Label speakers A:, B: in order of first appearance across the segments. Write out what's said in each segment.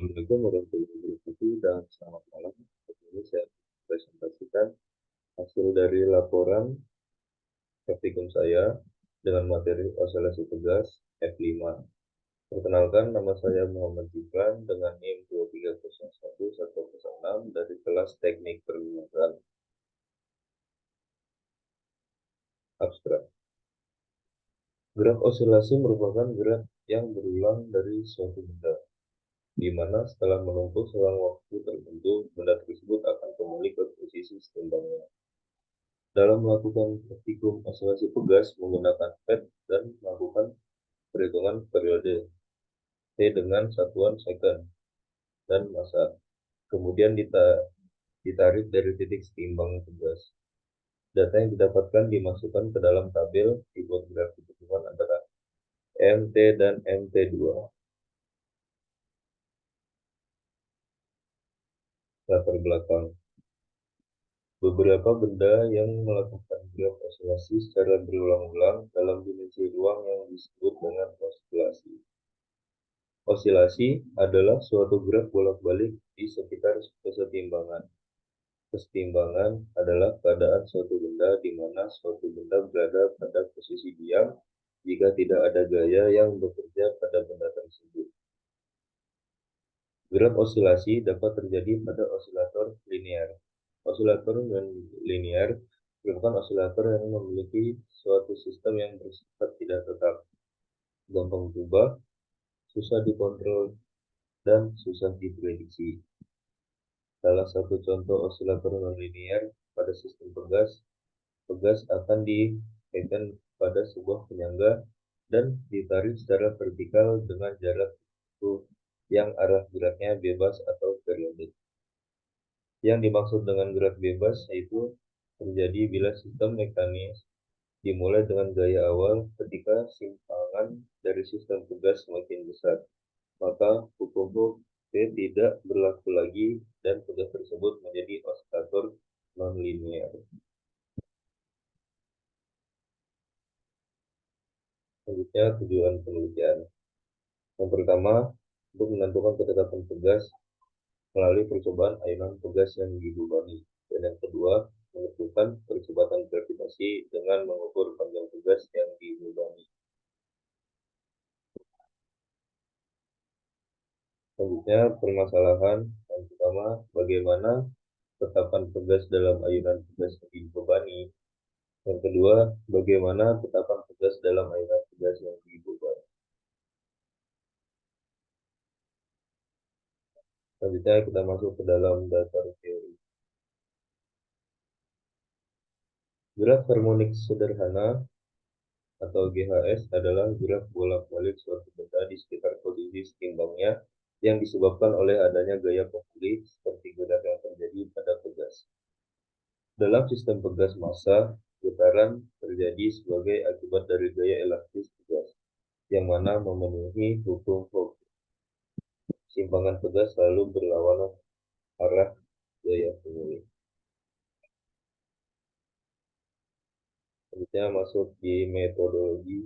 A: Assalamualaikum warahmatullahi wabarakatuh dan selamat malam. Hari ini saya presentasikan hasil dari laporan praktikum saya dengan materi osilasi tegas F5. Perkenalkan, nama saya Muhammad Gibran dengan NIM 2301106 dari kelas Teknik Perluasan. Abstrak. Graf osilasi merupakan graf yang berulang dari suatu benda, di mana setelah menumpuk selang waktu tertentu, benda tersebut akan kembali ke posisi seimbangnya. Dalam melakukan praktikum osilasi pegas menggunakan PET dan melakukan perhitungan periode T dengan satuan second dan massa, kemudian ditarik dari titik seimbang pegas. Data yang didapatkan dimasukkan ke dalam tabel dibuat grafik pertemuan antara MT dan MT2. Latar belakang. Beberapa benda yang melakukan graf osilasi secara berulang-ulang dalam dimensi ruang yang disebut dengan osilasi. Osilasi adalah suatu graf bolak-balik di sekitar kesetimbangan. Kesetimbangan adalah keadaan suatu benda di mana suatu benda berada pada posisi diam jika tidak ada gaya yang bekerja pada benda tersebut. Graf osilasi dapat terjadi pada osilator linear. Osilator non-linear merupakan osilator yang memiliki suatu sistem yang bersifat tidak tetap, gampang berubah, susah dikontrol, dan susah diprediksi. Salah satu contoh osilator non-linear pada sistem pegas, pegas akan dikaitkan pada sebuah penyangga dan ditarik secara vertikal dengan jarak tertentu yang arah geraknya bebas atau periodik. Yang dimaksud dengan gerak bebas yaitu terjadi bila sistem mekanis dimulai dengan gaya awal ketika simpangan dari sistem pegas semakin besar, maka hukum P tidak berlaku lagi dan pegas tersebut menjadi osilator non-linear. Selanjutnya, tujuan penelitian. Yang pertama, untuk menentukan ketetapan pegas melalui percobaan ayunan pegas yang dibebani. Dan yang kedua, menentukan percepatan gravitasi dengan mengukur panjang pegas yang dibebani. Selanjutnya, permasalahan yang pertama, bagaimana ketetapan pegas dalam ayunan pegas yang dibebani. Yang kedua, bagaimana ketetapan pegas dalam ayunan pegas yang dibebani. Selanjutnya kita masuk ke dalam dasar teori. Graf harmonik sederhana atau GHS adalah graf bolak-balik suatu benda di sekitar posisi seimbangnya yang disebabkan oleh adanya gaya pemulih seperti gerak yang terjadi pada pegas. Dalam sistem pegas massa, getaran terjadi sebagai akibat dari gaya elastis pegas, yang mana memenuhi hukum Hooke. Simpangan pegas selalu berlawanan arah gaya pemulih. Selanjutnya masuk di metodologi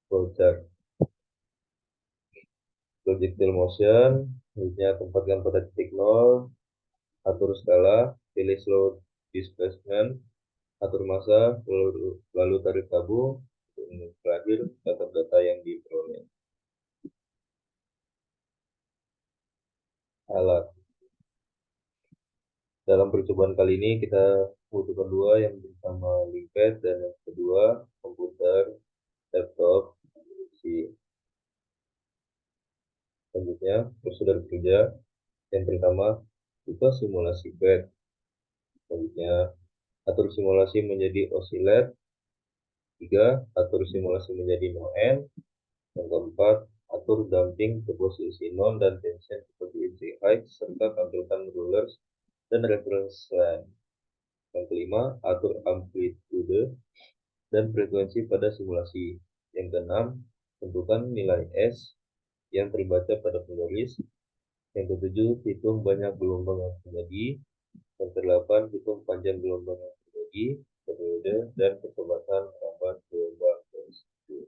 A: flowchart. Projectile motion, selanjutnya tempatkan pada titik 0, atur skala, pilih slow displacement, atur massa, lalu tarik tabung, terakhir catat data yang diperoleh. Alat. Dalam percobaan kali ini kita butuhkan dua, yang pertama linkpad dan yang kedua komputer, laptop, PC. Selanjutnya prosedur kerja. Yang pertama buka simulasi pad. Selanjutnya atur simulasi menjadi oscillate. 3. Atur simulasi menjadi no end. Yang keempat, atur damping ke posisi non dan tension ke posisi height serta tampilkan rulers dan reference line. Yang kelima, atur amplitude dan frekuensi pada simulasi. Yang keenam, tentukan nilai S yang terbaca pada penggaris. Yang ketujuh, hitung banyak gelombang yang terjadi. Yang kedelapan, hitung panjang gelombang yang terjadi, periode, dan kecepatan tambahan gelombang tersebut.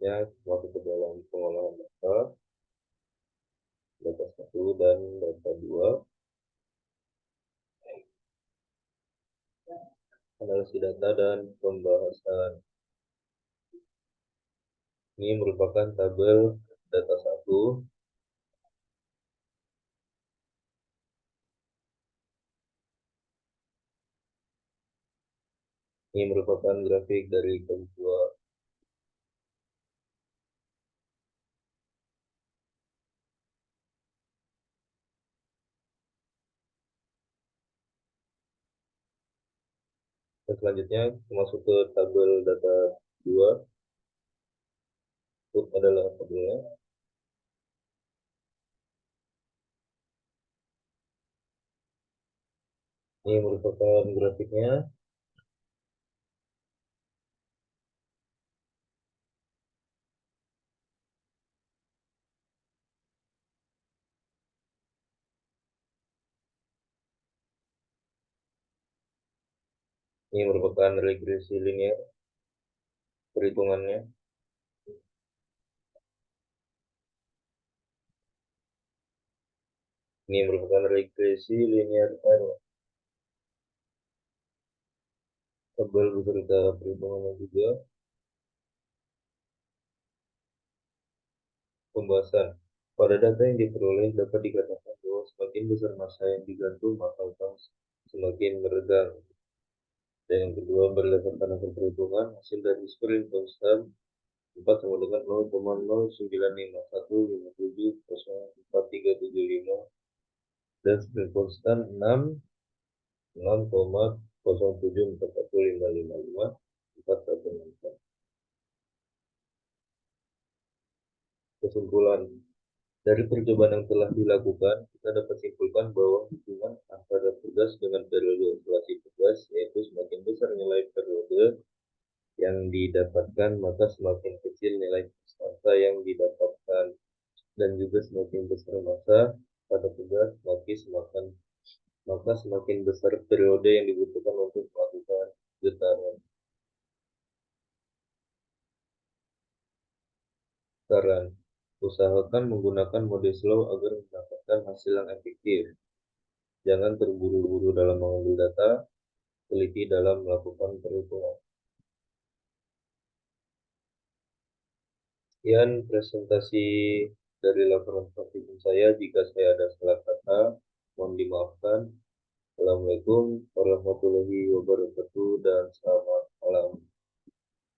A: Selanjutnya masuk ke dalam pengolahan data, data 1 dan data 2, analisis data dan pembahasan. Ini merupakan tabel data 1. Ini merupakan grafik dari kedua. Dan selanjutnya masuk ke tabel data 2. Input adalah tabelnya. Ini merupakan grafiknya. Ini merupakan regresi linear perhitungannya. Ini merupakan regresi linear error. Tabel beserta perhitungannya juga. Pembahasan. Pada data yang diperoleh dapat dikatakan bahwa semakin besar massa yang digantung, maka utang semakin meregang. Dan yang kedua, berdasarkan hasil perhitungan, hasil dari spring konstan 4 sama dengan 0,09515704,375 dan spring konstan 6,07415554. Kesimpulan, dari percobaan yang telah dilakukan, kita dapat simpulkan bahwa hubungan antara tugas dengan periode operasi tugas, yaitu semakin besar nilai periode yang didapatkan, maka semakin kecil nilai konstanta yang didapatkan, dan juga semakin besar massa pada tugas, maka semakin besar periode yang dibutuhkan untuk melakukan getaran. Saran, usahakan menggunakan mode slow agar mendapatkan hasil yang efektif. Jangan terburu-buru dalam mengambil data, teliti dalam melakukan perhitungan. Sekian presentasi dari laporan praktikum saya. Jika saya ada salah kata, mohon dimaafkan. Assalamualaikum warahmatullahi wabarakatuh dan selamat malam.